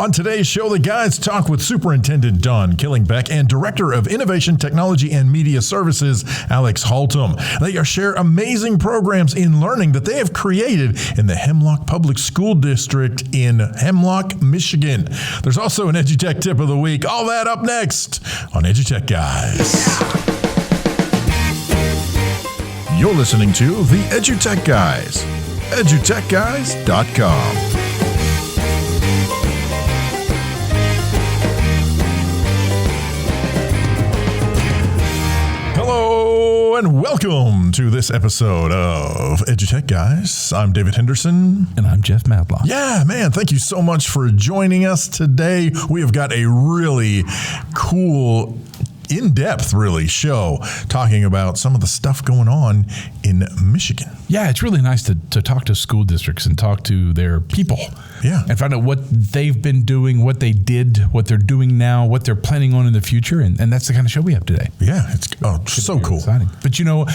On today's show, the guys talk with Superintendent Don Killingbeck and Director of Innovation, Technology, and Media Services, Alex Haltom. They share amazing programs in learning that they have created in the Hemlock Public School District in Hemlock, Michigan. There's also an EduTech tip of the week. All that up next on EduTechGuys. You're listening to the EduTechGuys, EduTechGuys.com. And welcome to this episode of EduTech Guys. I'm David Henderson. And I'm Jeff Matlock. Yeah, man, thank you so much for joining us today. We have got a really cool, in-depth, really, show talking about some of the stuff going on in Michigan. Yeah, it's really nice to talk to school districts and talk to their people. Yeah. And find out what they've been doing, what they did, what they're doing now, what they're planning on in the future. And that's the kind of show we have today. Yeah, it's so cool. Exciting. But you know,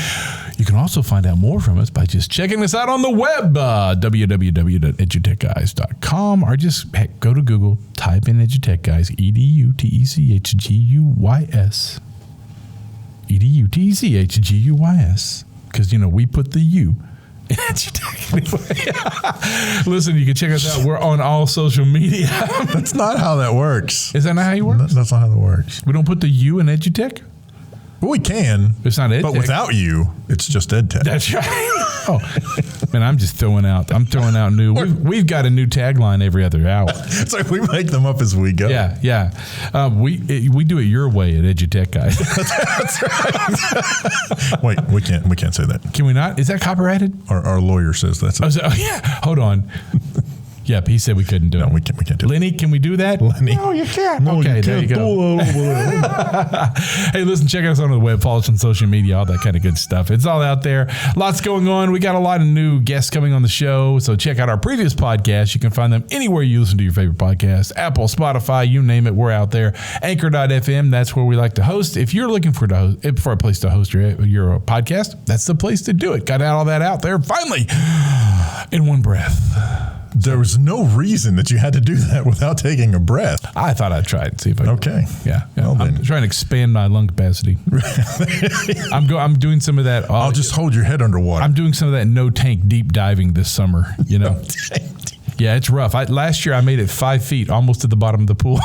you can also find out more from us by just checking us out on the web, www.edutechguys.com, or just go to Google, type in EduTechGuys, EduTechGuys. EduTechGuys. Because, you know, we put the U. Listen, you can check us out. We're on all social media. That's not how that works. Is that not how you work? That's not how that works. We don't put the U in EduTech? Well, we can. It's not EdTech. But without you, it's just EdTech. That's right. Oh, man, I'm throwing out new. We've got a new tagline every other hour. It's like we make them up as we go. Yeah. We do it your way at EduTech Guys. That's right. Wait, we can't say that. Can we not? Is that copyrighted? Our lawyer says that's. Oh, yeah. Hold on. Yeah, he said we couldn't do it. No, we can't do it. Lenny, can we do that? Lenny. No, you can't. No, okay, you there you go. Hey, listen, check us out on the web, follow us on social media, all that kind of good stuff. It's all out there. Lots going on. We got a lot of new guests coming on the show, so check out our previous podcasts. You can find them anywhere you listen to your favorite podcast. Apple, Spotify, you name it, we're out there. Anchor.fm, that's where we like to host. If you're looking for a place to host your podcast, that's the place to do it. Got all that out there finally in one breath. There was no reason that you had to do that without taking a breath. I thought I'd try it and see if I could. Okay. Yeah. Well, I'm trying to expand my lung capacity. I'm doing some of that. I'll just hold your head underwater. I'm doing some of that no tank deep diving this summer, you know. Yeah, it's rough. Last year I made it 5 feet, almost to the bottom of the pool.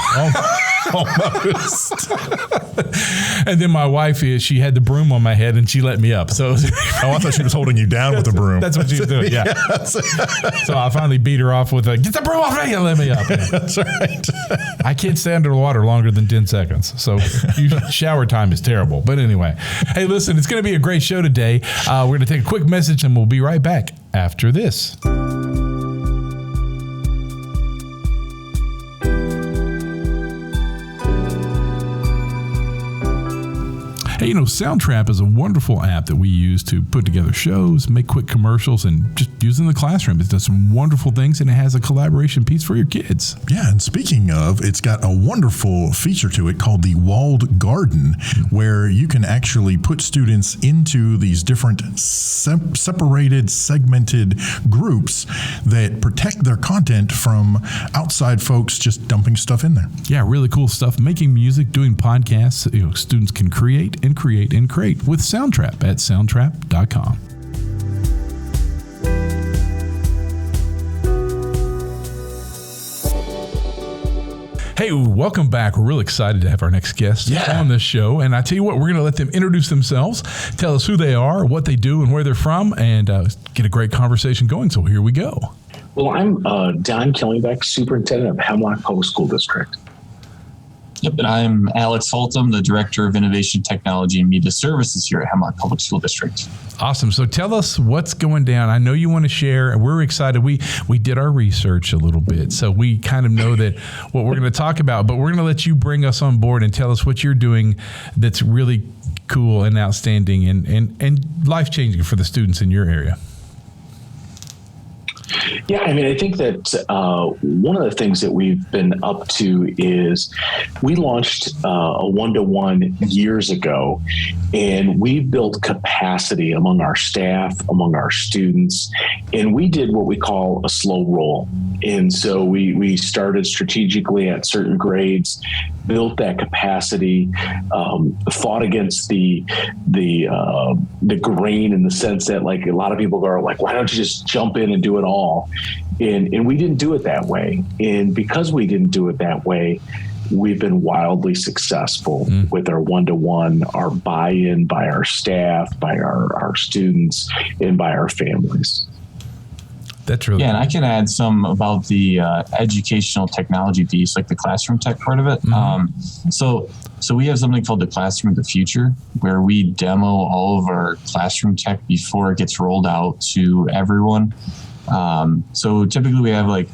Almost. And then my wife, she had the broom on my head and she let me up. So I thought she was holding you down with the broom. That's what she was doing. Yeah. So I finally beat her off with get the broom off me and let me up. Yeah. That's right. I can't stay under the water longer than 10 seconds. So shower time is terrible. But anyway, hey, listen, it's going to be a great show today. We're going to take a quick message and we'll be right back after this. Hey, you know, Soundtrap is a wonderful app that we use to put together shows, make quick commercials, and just use in the classroom. It does some wonderful things, and it has a collaboration piece for your kids. Yeah, and speaking of, it's got a wonderful feature to it called the Walled Garden, where you can actually put students into these different separated, segmented groups that protect their content from outside folks just dumping stuff in there. Yeah, really cool stuff. Making music, doing podcasts. You know, students can create with Soundtrap at soundtrap.com. Hey, welcome back. We're really excited to have our next guest on this show. And I tell you what, we're going to let them introduce themselves, tell us who they are, what they do, and where they're from, and get a great conversation going. So here we go. Well, I'm Don Killingbeck, Superintendent of Hemlock Public School District. Yep, and I'm Alex Haltom, the Director of Innovation, Technology, and Media Services here at Hemlock Public School District. Awesome. So tell us what's going down. I know you want to share, and we're excited. We did our research a little bit, so we kind of know that what we're going to talk about, but we're going to let you bring us on board and tell us what you're doing that's really cool and outstanding and life-changing for the students in your area. Yeah, I mean, I think that one of the things that we've been up to is we launched a one-to-one years ago, and we built capacity among our staff, among our students, and we did what we call a slow roll. And so we started strategically at certain grades, built that capacity, fought against the grain in the sense that, like, a lot of people are like, why don't you just jump in and do it all? And we didn't do it that way. And because we didn't do it that way, we've been wildly successful with our one-to-one, our buy-in by our staff, by our students, and by our families. That's really cool. And I can add some about the educational technology piece, like the classroom tech part of it. So we have something called the Classroom of the Future, where we demo all of our classroom tech before it gets rolled out to everyone. So typically we have it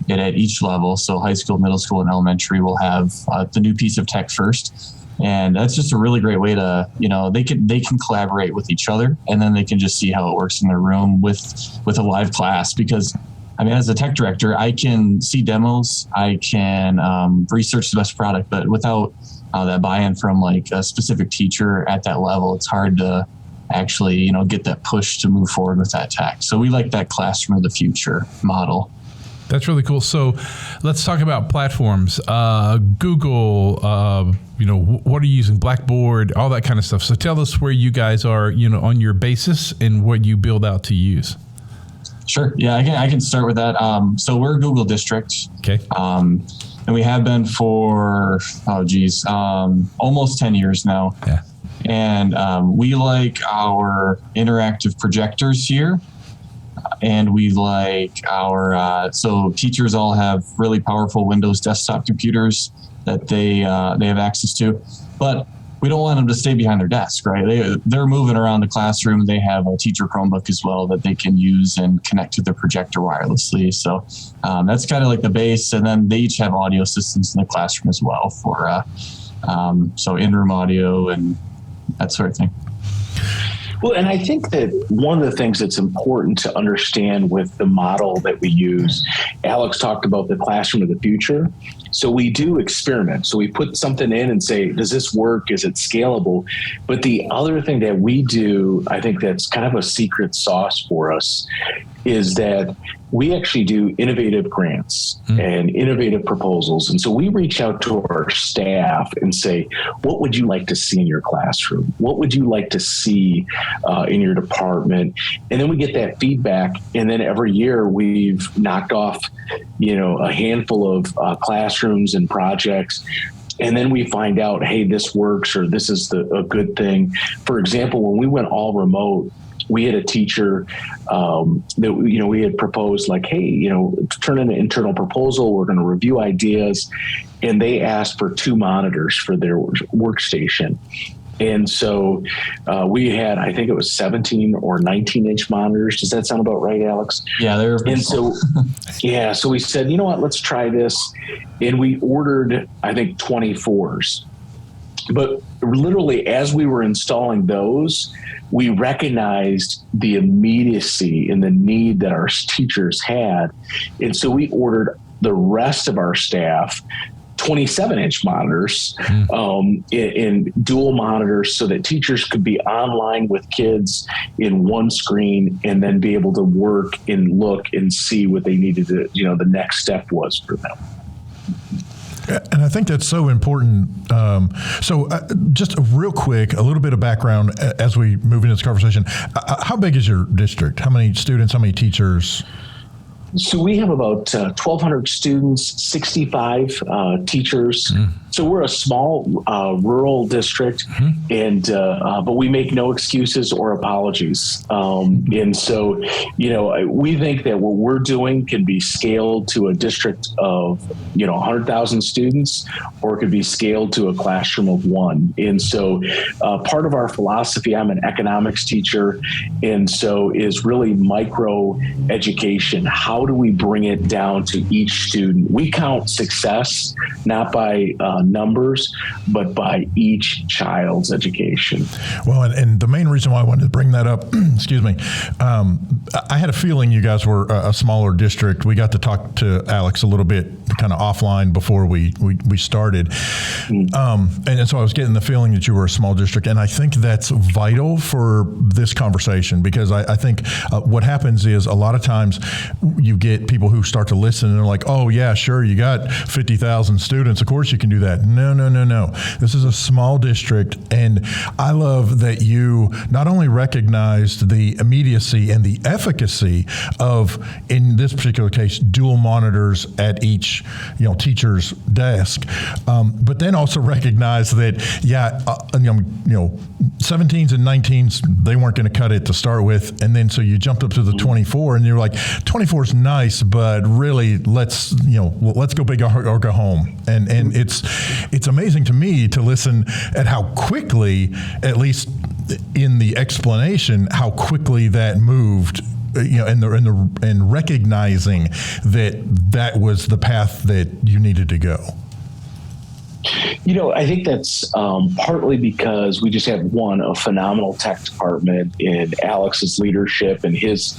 at each level. So high school, middle school, and elementary will have the new piece of tech first. And that's just a really great way to, they can collaborate with each other, and then they can just see how it works in their room with a live class. Because, I mean, as a tech director, I can see demos, I can research the best product, but without that buy-in from like a specific teacher at that level, it's hard to actually, get that push to move forward with that tech. So we like that Classroom of the Future model. That's really cool. So let's talk about platforms. Google, what are you using? Blackboard, all that kind of stuff. So tell us where you guys are, on your basis and what you build out to use. Sure. Yeah, I can start with that. So we're a Google district. Okay. And we have been for, almost 10 years now. Yeah. And we like our interactive projectors here. And we like our, so teachers all have really powerful Windows desktop computers that they have access to, but we don't want them to stay behind their desk, right? They're moving around the classroom. They have a teacher Chromebook as well that they can use and connect to their projector wirelessly. So that's kind of like the base. And then they each have audio systems in the classroom as well for, so in-room audio and that sort of thing. Well, and I think that one of the things that's important to understand with the model that we use, Alex talked about the Classroom of the Future. So we do experiment. So we put something in and say, does this work? Is it scalable? But the other thing that we do, I think that's kind of a secret sauce for us, is that we actually do innovative grants and innovative proposals. And so we reach out to our staff and say, what would you like to see in your classroom? What would you like to see in your department? And then we get that feedback. And then every year we've knocked off, a handful of classrooms and projects. And then we find out, hey, this works, or this is a good thing. For example, when we went all remote, we had a teacher that, we had proposed like, hey, turn in an internal proposal. We're going to review ideas. And they asked for 2 monitors for their workstation. And so we had, I think it was 17 or 19-inch monitors. Does that sound about right, Alex? Yeah, they were. And so, so we said, you know what, let's try this. And we ordered, I think, 24s. But literally, as we were installing those, we recognized the immediacy and the need that our teachers had. And so we ordered the rest of our staff 27-inch monitors in dual monitors so that teachers could be online with kids in one screen and then be able to work and look and see what they needed to, the next step was for them. And I think that's so important. So just real quick, a little bit of background as we move into this conversation. How big is your district? How many students, how many teachers? So we have about 1,200 students, 65 teachers. So we're a small rural district, and but we make no excuses or apologies. And so, we think that what we're doing can be scaled to a district of 100,000 students, or it could be scaled to a classroom of 1. And so, part of our philosophy, I'm an economics teacher, and so is really micro education. How do we bring it down to each student? We count success not by numbers, but by each child's education. Well, and the main reason why I wanted to bring that up, excuse me, I had a feeling you guys were a smaller district. We got to talk to Alex a little bit kind of offline before we started. And so I was getting the feeling that you were a small district. And I think that's vital for this conversation, because I think what happens is a lot of times you get people who start to listen and they're like, oh, yeah, sure, you got 50,000 students. Of course you can do that. No. This is a small district. And I love that you not only recognized the immediacy and the efficacy of, in this particular case, dual monitors at each teacher's desk, but then also recognize that 17s and 19s, they weren't going to cut it to start with, and then so you jumped up to the 24, and you're like, 24 is nice, but really let's go big or go home. And it's amazing to me to listen at how quickly, at least in the explanation, how quickly that moved. And recognizing that was the path that you needed to go. I think that's partly because we just have a phenomenal tech department in Alex's leadership and his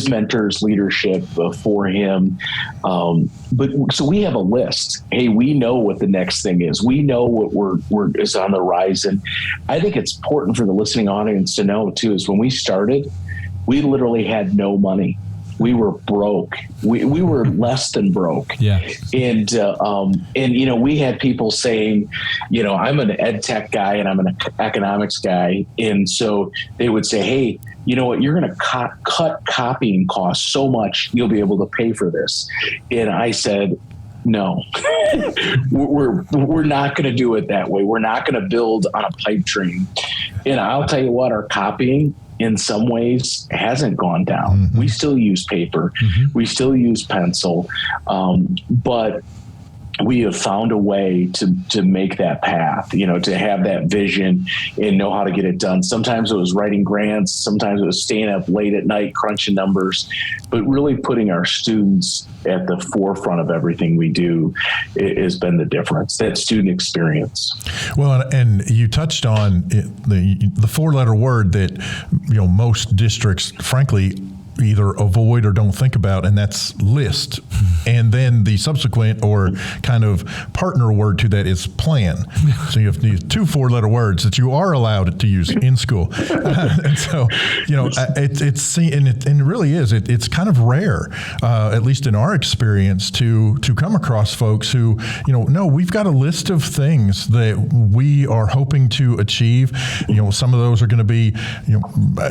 mentor's leadership for him. So we have a list. Hey, we know what the next thing is. We know what is on the horizon. I think it's important for the listening audience to know too, is when we started, we literally had no money. We were broke. We were less than broke. Yeah. And we had people saying, I'm an ed tech guy and I'm an economics guy. And so they would say, hey, you know what, you're going to cut copying costs so much, you'll be able to pay for this. And I said, no, we're not going to do it that way. We're not going to build on a pipe dream. And I'll tell you what, our copying in some ways hasn't gone down. Mm-hmm. We still use paper. Mm-hmm. We still use pencil. But we have found a way to make that path, to have that vision and know how to get it done. Sometimes it was writing grants. Sometimes it was staying up late at night, crunching numbers, but really putting our students at the forefront of everything we do has been the difference, that student experience. Well, and you touched on the four-letter word that, most districts, frankly, either avoid or don't think about, and that's list. And then the subsequent or kind of partner word to that is plan. So you have these two four-letter words that you are allowed to use in school. And so, it really is. It's kind of rare, at least in our experience, to come across folks who, no, we've got a list of things that we are hoping to achieve. Some of those are going to be,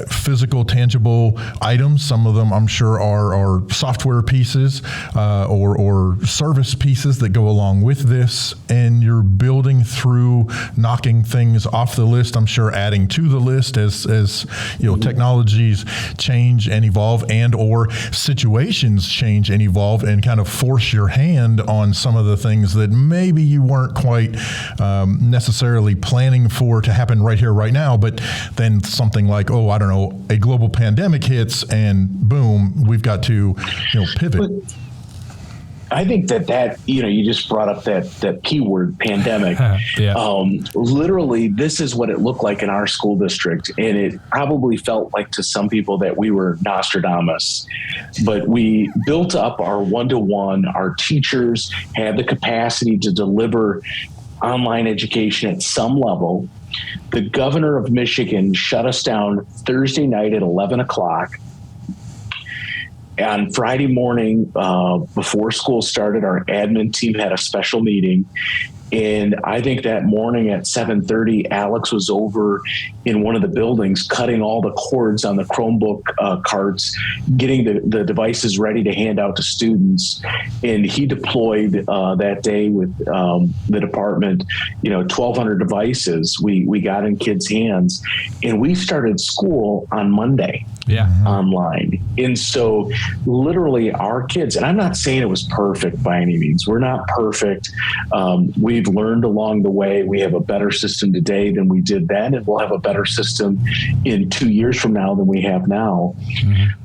physical, tangible items. Some of them, I'm sure, are software pieces or service pieces that go along with this, and you're building through knocking things off the list. I'm sure adding to the list as technologies change and evolve, and or situations change and evolve, and kind of force your hand on some of the things that maybe you weren't quite necessarily planning for to happen right here, right now. But then something like, a global pandemic hits, and boom, we've got to, pivot. I think that you just brought up that keyword, pandemic. Yeah. Literally, this is what it looked like in our school district, and it probably felt like to some people that we were Nostradamus. But we built up our one-to-one. Our teachers had the capacity to deliver online education at some level. The governor of Michigan shut us down Thursday night at 11 o'clock. On Friday morning, before school started, our admin team had a special meeting. And I think that morning at 7:30, Alex was over in one of the buildings cutting all the cords on the Chromebook carts, getting the devices ready to hand out to students. And he deployed that day with the department, 1,200 devices we got in kids' hands. And we started school on Monday. Yeah. Online. And so literally our kids, and I'm not saying it was perfect by any means. We're not perfect. We've We've learned along the way. We have a better system today than we did then, and we'll have a better system in 2 years from now than we have now.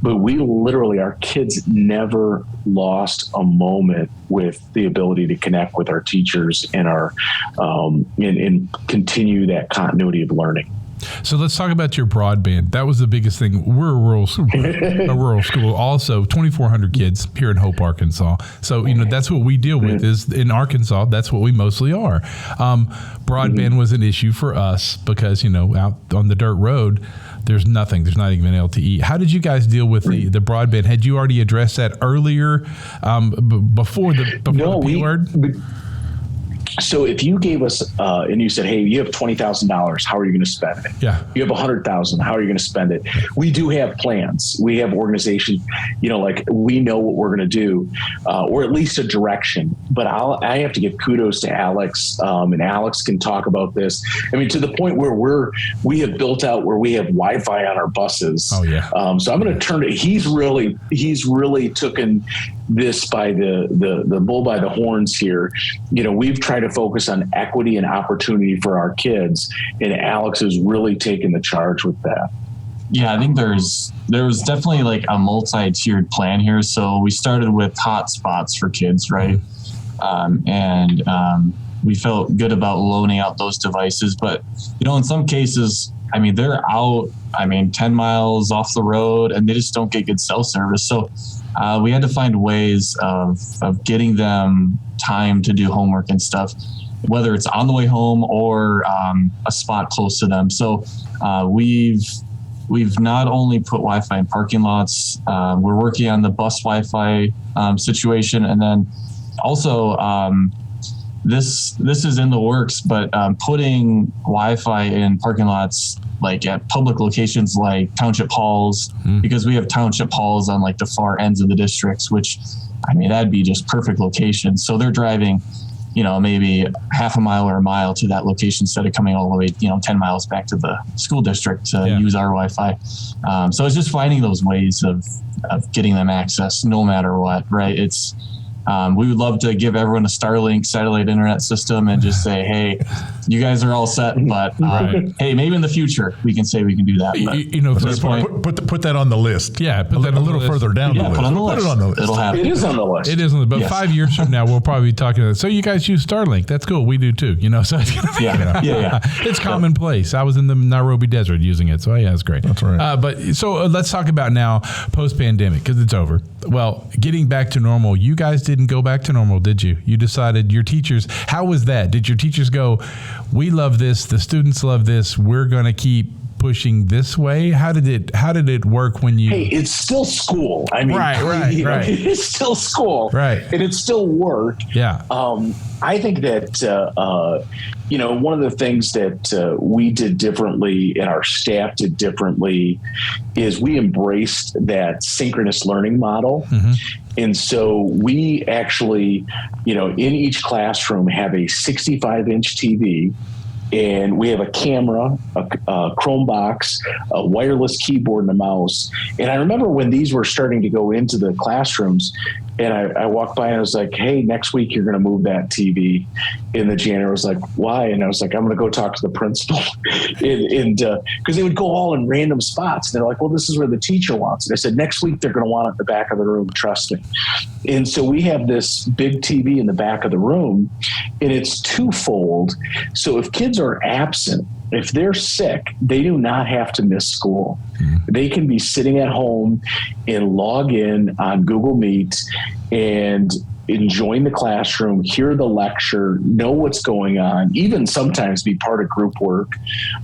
But we literally, our kids never lost a moment with the ability to connect with our teachers and and continue that continuity of learning. So let's talk about your broadband. That was the biggest thing. We're a rural school. Also, 2,400 kids here in Hope, Arkansas. So, that's what we deal with is in Arkansas. That's what we mostly are. Broadband was an issue for us because, out on the dirt road, there's nothing. There's not even LTE. How did you guys deal with the broadband? Had you already addressed that earlier before the P word? So if you gave us, and you said, hey, you have $20,000, how are you going to spend it? Yeah. You have $100,000, how are you going to spend it? We do have plans. We have organizations, like we know what we're going to do, or at least a direction. But I have to give kudos to Alex, and Alex can talk about this. I mean, to the point where we have built out where we have Wi-Fi on our buses. Oh yeah. So I'm going to turn it. He's really taken this by the bull by the horns here. We've tried to focus on equity and opportunity for our kids, and Alex has really taken the charge with that. Yeah, I think there was definitely like a multi-tiered plan here. So we started with hotspots for kids, right? And we felt good about loaning out those devices, but in some cases, I mean, they're out, 10 miles off the road, and they just don't get good cell service. So we had to find ways of getting them time to do homework and stuff, whether it's on the way home or a spot close to them. So we've not only put Wi-Fi in parking lots, we're working on the bus Wi-Fi situation, and then also this is in the works, but putting Wi-Fi in parking lots like at public locations like township halls, because we have township halls on like the far ends of the districts, which that'd be just perfect location. So they're driving, maybe half a mile or a mile to that location instead of coming all the way, 10 miles back to the school district to use our Wi-Fi. So it's just finding those ways of getting them access no matter what, right? It's, we would love to give everyone a Starlink satellite internet system and just say, hey, you guys are all set, but hey, maybe in the future we can say we can do that. But put that on the list. Yeah, put that a little further down the list. Put it on the list. It'll happen. It is on the list. It is on the list. But 5 years from now, we'll probably be talking about it. So you guys use Starlink. That's cool. We do too. So it's gonna be, it's commonplace. I was in the Nairobi desert using it. So yeah, it's great. That's right. But let's talk about now post-pandemic, because it's over. Well, getting back to normal, you guys didn't go back to normal, did you? You decided, your teachers, how was that? Did your teachers go, we love this, the students love this, we're going to keep pushing this way? How did it work when you... Hey, it's still school. Right. It's still school. Right. And it's still work. Yeah. I think that, one of the things that we did differently and our staff did differently is we embraced that synchronous learning model. And so we actually, in each classroom have a 65-inch TV, and we have a camera, a Chromebox, a wireless keyboard, and a mouse. And I remember when these were starting to go into the classrooms, and I walked by and I was like, hey, next week you're going to move that TV. And the janitor was like, why? And I was like, I'm going to go talk to the principal. and because they would go all in random spots. They're like, well, this is where the teacher wants it. I said, next week they're going to want it in the back of the room. Trust me. And so we have this big TV in the back of the room, and it's twofold. So if kids are absent, if they're sick, they do not have to miss school. They can be sitting at home and log in on Google Meet and enjoying the classroom, hear the lecture, know what's going on, even sometimes be part of group work.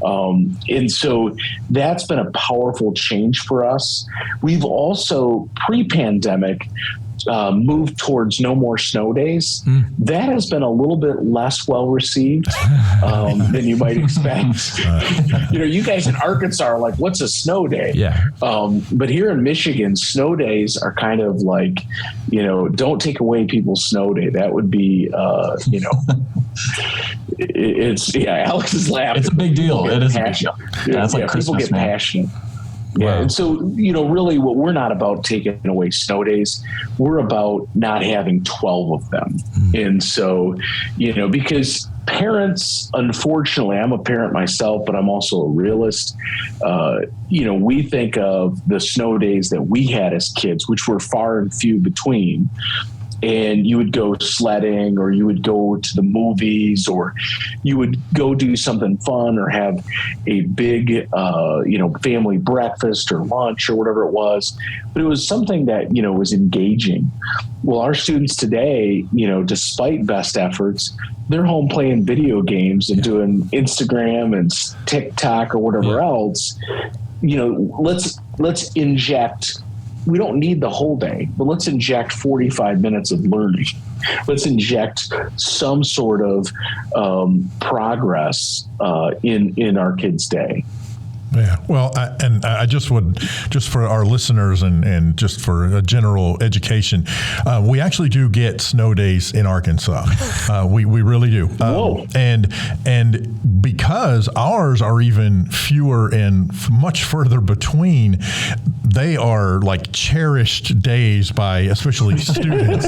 And so that's been a powerful change for us. We've also, pre-pandemic, moved towards no more snow days. That has been a little bit less well received than you might expect. You guys in Arkansas are like, what's a snow day? Yeah. But here in Michigan, snow days are kind of like, don't take away people's snow day. That would be, Alex is laughing. It's a big deal. It is a big deal. Yeah, it's like Christmas, people get passionate. Yeah. Wow. And so, really what we're not about taking away snow days, we're about not having 12 of them. And so, because parents, unfortunately, I'm a parent myself, but I'm also a realist. We think of the snow days that we had as kids, which were far and few between. And you would go sledding, or you would go to the movies, or you would go do something fun, or have a big, family breakfast or lunch or whatever it was. But it was something that, was engaging. Well, our students today, despite best efforts, they're home playing video games and doing Instagram and TikTok or whatever else. Let's inject. We don't need the whole day, but let's inject 45 minutes of learning. Let's inject some sort of progress in our kids' day. Yeah, well, I just for our listeners and just for a general education, we actually do get snow days in Arkansas. We really do. Whoa. And because ours are even fewer and much further between, they are like cherished days by especially students.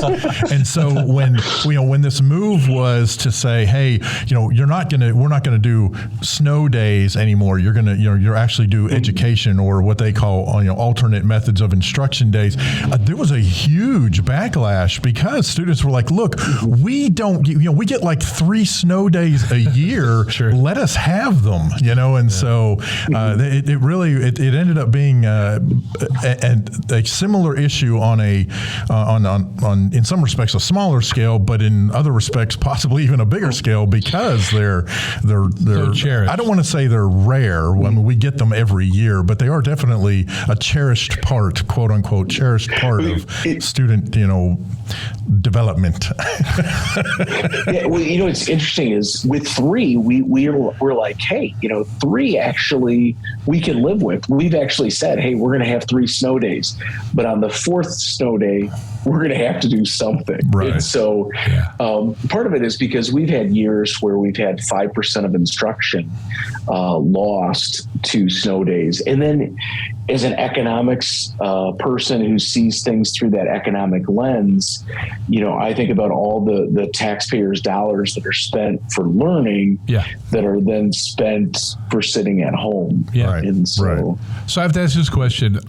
And so when this move was to say, hey, we're not gonna do snow days anymore. You're actually do education, or what they call alternate methods of instruction days. There was a huge backlash because students were like, look, we don't we get like 3 snow days a year. Sure. Let us have them, and so it really ended up being a similar issue on in some respects a smaller scale, but in other respects possibly even a bigger scale, because they're so cherished. I don't want to say they're rare. I mean, we get them every year, but they are definitely a cherished part, quote unquote, cherished part of student, development. Yeah, well, it's interesting is with 3, we're like, hey, 3 actually we can live with. We've actually said, hey, we're going to have 3 snow days, but on the 4th snow day, we're going to have to do something. Right. And so part of it is because we've had years where we've had 5% of instruction lost to snow days. And then as an economics person who sees things through that economic lens, I think about all the taxpayers' dollars that are spent for learning that are then spent for sitting at home. Yeah. Right. And so I have to ask this question.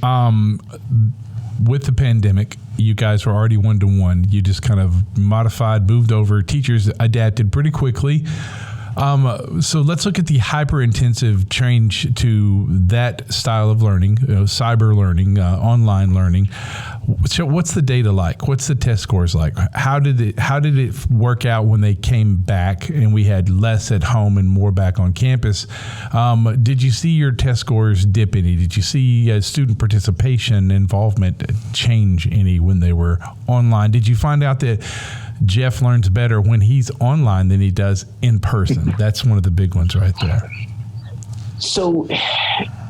With the pandemic, you guys were already 1-to-1. You just kind of modified, moved over. Teachers adapted pretty quickly. So let's look at the hyper-intensive change to that style of learning, cyber learning, online learning. So what's the data like? What's the test scores like? How did it work out when they came back and we had less at home and more back on campus? Did you see your test scores dip any? Did you see student participation, involvement change any when they were online? Did you find out that Jeff learns better when he's online than he does in person? That's one of the big ones right there. So,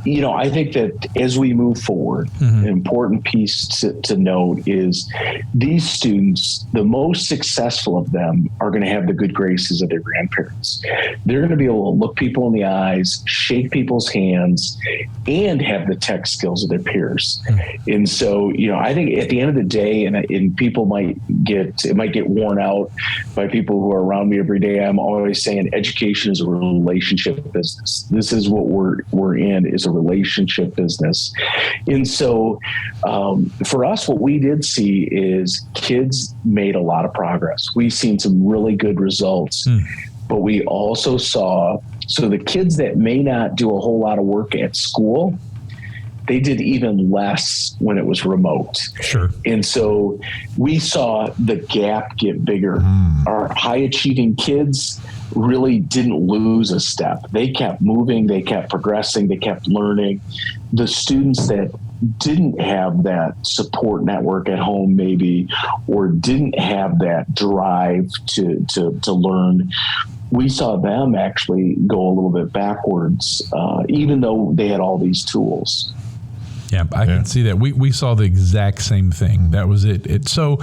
I think that as we move forward, an important piece to note is these students, the most successful of them are going to have the good graces of their grandparents. They're going to be able to look people in the eyes, shake people's hands, and have the tech skills of their peers. And so, I think at the end of the day, and people might get worn out by people who are around me every day. I'm always saying education is a relationship business. This is what we're in, is a relationship business. And so for us, what we did see is kids made a lot of progress. We've seen some really good results, but we also saw, so the kids that may not do a whole lot of work at school, they did even less when it was remote. Sure. And so we saw the gap get bigger. Our high achieving kids really didn't lose a step. They kept moving, they kept progressing, they kept learning. The students that didn't have that support network at home maybe, or didn't have that drive to learn, we saw them actually go a little bit backwards, even though they had all these tools. Yeah, I can see that. We saw the exact same thing. That was it. So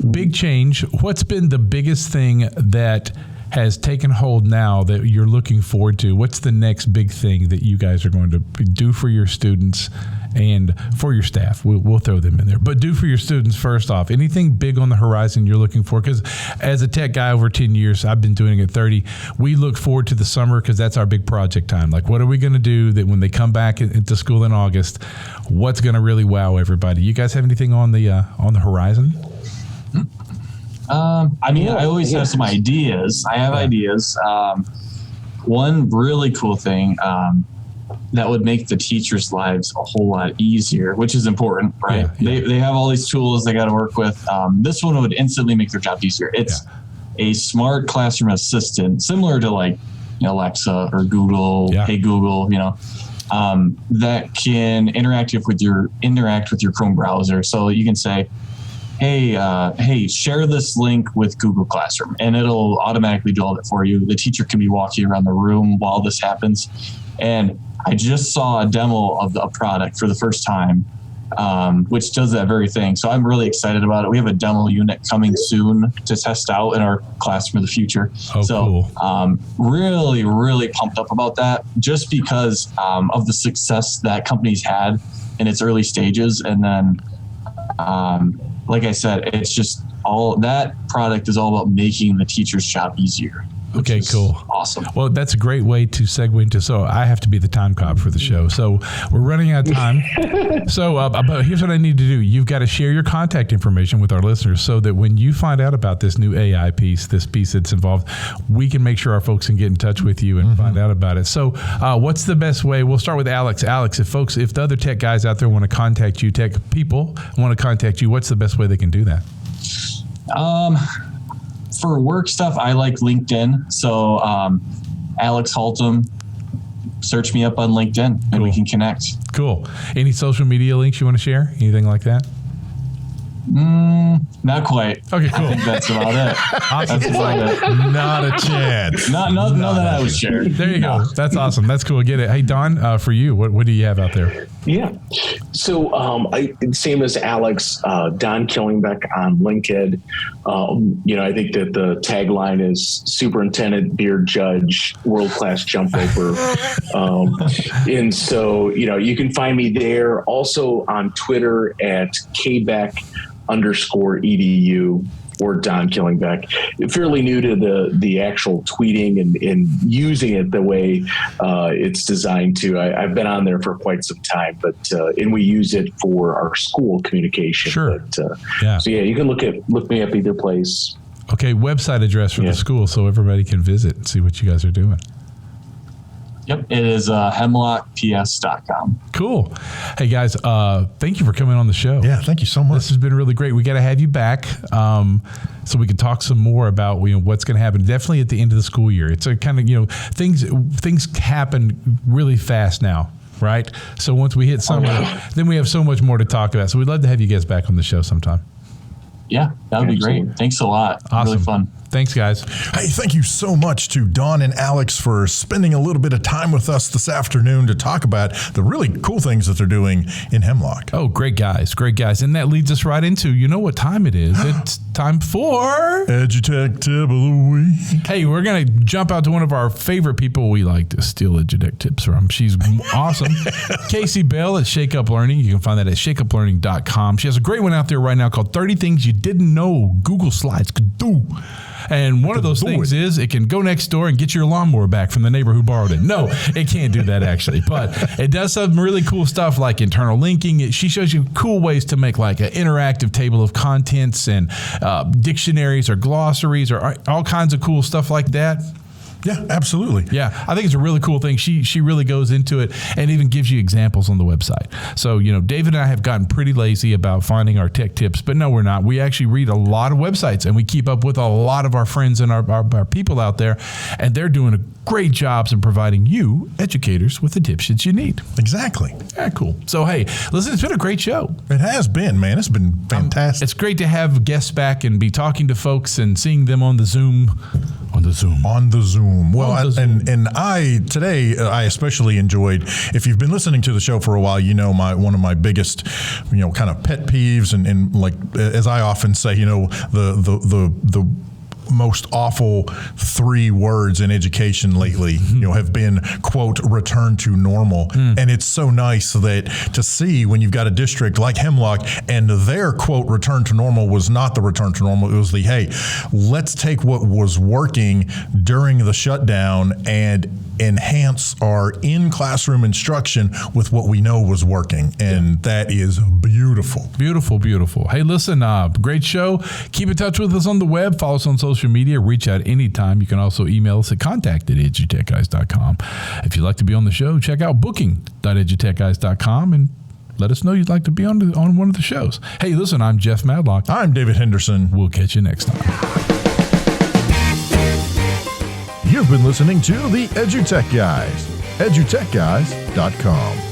big change. What's been the biggest thing that has taken hold now that you're looking forward to? What's the next big thing that you guys are going to do for your students and for your staff? We'll throw them in there. But do for your students first off. Anything big on the horizon you're looking for? Because as a tech guy over 10 years, I've been doing it 30. We look forward to the summer because that's our big project time. Like, what are we going to do that when they come back into school in August, what's going to really wow everybody? You guys have anything on the horizon? I always have some ideas. I have ideas. One really cool thing that would make the teachers' lives a whole lot easier, which is important, right? Yeah. They have all these tools they got to work with. This one would instantly make their job easier. It's a smart classroom assistant, similar to like Alexa or Google, Hey Google, that can interact with your Chrome browser. So you can say, hey, share this link with Google Classroom, and it'll automatically do all that for you. The teacher can be walking around the room while this happens. And I just saw a demo of a product for the first time, which does that very thing. So I'm really excited about it. We have a demo unit coming soon to test out in our classroom of the future. Oh, so cool. Really, really pumped up about that just because of the success that company's had in its early stages. And then, like I said, it's just that product is all about making the teacher's job easier. Okay, cool. Awesome. Well, that's a great way to segue into, so I have to be the time cop for the show. So we're running out of time. But here's what I need to do. You've got to share your contact information with our listeners so that when you find out about this new AI piece, this piece that's involved, we can make sure our folks can get in touch with you and find out about it. So what's the best way? We'll start with Alex. Alex, if the other tech guys out there want to contact you, tech people want to contact you, what's the best way they can do that? For work stuff, I like LinkedIn. So Alex Haltom, search me up on LinkedIn and we can connect. Cool. Any social media links you want to share? Anything like that? Not quite. Okay, cool. I think that's about it. Awesome. That's about it. Not a chance. None that I would share. There you go. That's awesome. That's cool. Get it. Hey, Don, for you, what do you have out there? Yeah. So same as Alex, Don Killingbeck on LinkedIn. I think that the tagline is Superintendent, Beard Judge, World-Class Jump Roper. And so, you can find me there. Also on Twitter at kbeck_edu or Don Killingbeck. Fairly new to the actual tweeting and using it the way it's designed to. I've been on there for quite some time, and we use it for our school communication. Sure. So you can look me up either place. Okay, website address for the school so everybody can visit and see what you guys are doing. Yep, it is hemlockps.com. Cool. Hey, guys, thank you for coming on the show. Yeah, thank you so much. This has been really great. We got to have you back so we can talk some more about what's going to happen. Definitely at the end of the school year. It's a kind of, things happen really fast now, right? So once we hit summer, then we have so much more to talk about. So we'd love to have you guys back on the show sometime. Yeah, that would be great. Thanks a lot. Awesome. Really fun. Thanks, guys. Hey, thank you so much to Don and Alex for spending a little bit of time with us this afternoon to talk about the really cool things that they're doing in Hemlock. Oh, great guys. And that leads us right into, what time it is. It's time for EduTech Tip of the Week. Hey, we're going to jump out to one of our favorite people we like to steal EduTech tips from. She's awesome. Casey Bell at Shake Up Learning. You can find that at shakeuplearning.com. She has a great one out there right now called 30 Things You Didn't Know Google Slides Could Do. And one of those things is it can go next door and get your lawnmower back from the neighbor who borrowed it. No, it can't do that actually, but it does some really cool stuff like internal linking. She shows you cool ways to make like an interactive table of contents and dictionaries or glossaries or all kinds of cool stuff like that. Yeah, absolutely. Yeah, I think it's a really cool thing. She really goes into it and even gives you examples on the website. So, David and I have gotten pretty lazy about finding our tech tips, but no, we're not. We actually read a lot of websites and we keep up with a lot of our friends and our people out there, and they're doing a great jobs in providing you, educators, with the tips that you need. Exactly. Yeah, cool. So, hey, listen, it's been a great show. It has been, man. It's been fantastic. It's great to have guests back and be talking to folks and seeing them on the Zoom. Well, and I especially enjoyed, if you've been listening to the show for a while, one of my biggest, kind of pet peeves and like, as I often say, the most awful 3 words in education lately, have been, quote, return to normal. And it's so nice that to see when you've got a district like Hemlock and their, quote, return to normal was not the return to normal. It was the, hey, let's take what was working during the shutdown and enhance our in-classroom instruction with what we know was working. And that is beautiful. Beautiful, beautiful. Hey, listen, great show. Keep in touch with us on the web. Follow us on social media. Reach out anytime. You can also email us at contact@edutechguys.com. If you'd like to be on the show, check out booking.edutechguys.com and let us know you'd like to be on one of the shows. Hey, listen, I'm Jeff Madlock. I'm David Henderson. We'll catch you next time. You've been listening to the EduTech Guys, edutechguys.com.